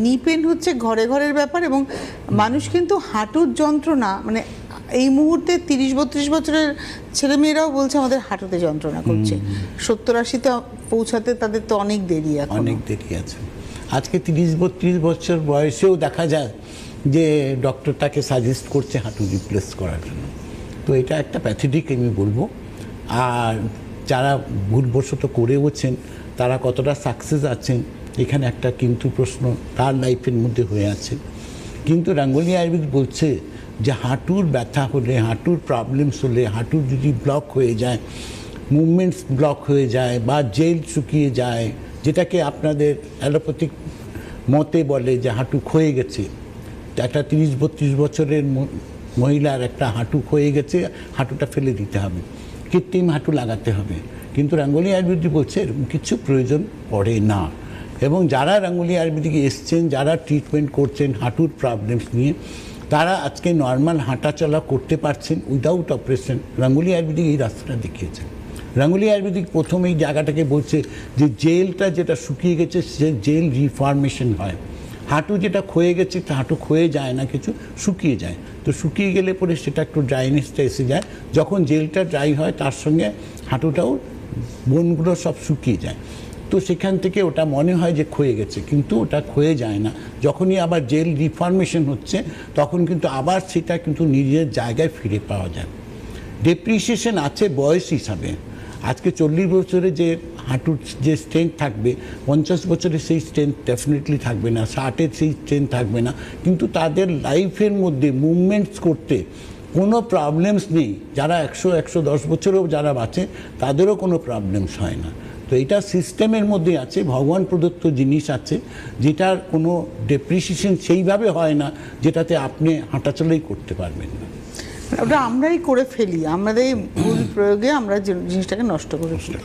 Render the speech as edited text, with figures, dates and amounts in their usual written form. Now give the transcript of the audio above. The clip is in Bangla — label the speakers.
Speaker 1: নি পেন হচ্ছে ঘরে ঘরের ব্যাপার, এবং মানুষ কিন্তু হাঁটুর যন্ত্রণা মানে এই মুহূর্তে 30-32 বছরের ছেলেমেয়েরাও বলছে আমাদের হাঁটুতে যন্ত্রণা করছে। 70-80-তে পৌঁছাতে তাদের তো অনেক দেরি,
Speaker 2: অনেক দেরি আছে। আজকে 30-32 বছর বয়সেও দেখা যায় যে ডক্টর তাকে সাজেস্ট করছে হাঁটু রিপ্লেস করার জন্য। তো এটা একটা প্যাথেটিক আমি বলবো। আর যারা ভুলবশত করেওছেন তারা কতটা সাকসেস আছেন এখানে একটা কিন্তু প্রশ্ন তার লাইফের মধ্যে হয়ে আছে। কিন্তু রাঙ্গুলি আয়ুর্বেদ বলছে যে হাঁটুর ব্যথা হলে, হাঁটুর প্রবলেমস হলে, হাঁটুর যদি ব্লক হয়ে যায়, মুভমেন্টস ব্লক হয়ে যায় বা জেল শুকিয়ে যায়, যেটাকে আপনাদের অ্যালোপ্যাথিক মতে বলে যে হাঁটু ক্ষয়ে গেছে, একটা 30-32 বছরের মহিলার একটা হাঁটু ক্ষয়ে গেছে, হাঁটুটা ফেলে দিতে হবে, কৃত্রিম হাঁটু লাগাতে হবে। কিন্তু রাঙ্গুলি আয়ুর্বেদিক বলছে এরকম কিছু প্রয়োজন পড়ে না। এবং যারা রাঙ্গুলি আয়ুর্বেদিকে এসছেন, যারা ট্রিটমেন্ট করছেন হাঁটুর প্রবলেমস নিয়ে, তারা আজকে নর্মাল হাঁটাচলা করতে পারছেন উইদাউট অপারেশন। রাঙ্গুলি আয়ুর্বেদিক এই রাস্তাটা দেখিয়েছেন। রাঙ্গুলি আয়ুর্বেদিক প্রথম এই জায়গাটাকে বলছে যে জেলটা যেটা শুকিয়ে গেছে সে জেল রিফর্মেশন হয়। হাঁটু যেটা ক্ষয়ে গেছে তা হাঁটু ক্ষয়ে যায় না, কিছু শুকিয়ে যায়। তো শুকিয়ে গেলে পরে সেটা একটু ড্রাইনেসটা এসে যায়। যখন জেলটা ড্রাই হয় তার সঙ্গে হাঁটুটাও বোনগুলো সব শুকিয়ে যায়। তো সেখান থেকে ওটা মনে হয় যে ক্ষয়ে গেছে, কিন্তু ওটা ক্ষয়ে যায় না। যখনই আবার জেল রিফর্মেশন হচ্ছে তখন কিন্তু আবার সেটা কিন্তু নিজের জায়গায় ফিরে পাওয়া যায়। ডেপ্রিসিয়েশন আছে বয়স হিসাবে। আজকে 40 বছরে যে হাঁটুর যে স্ট্রেংথ থাকবে, 50 বছরে সেই স্ট্রেংথ ডেফিনেটলি থাকবে না, 60-এর সেই স্ট্রেংথ থাকবে না। কিন্তু তাদের লাইফের মধ্যে মুভমেন্টস করতে কোনো প্রবলেমস নেই। যারা 100-110 বছরেও যারা বাঁচে তাদেরও কোনো প্রবলেমস হয় না। তো এটা সিস্টেমের মধ্যে আছে, ভগবান প্রদত্ত জিনিস আছে, যেটার কোনো ডেপ্রিসিয়েশন সেইভাবে হয় না যেটাতে আপনি হাঁটাচলাই করতে পারবেন না।
Speaker 1: ওটা আমরাই করে ফেলি, আমাদের ভুল প্রয়োগে আমরা জিনিসটাকে নষ্ট করে ফেলি।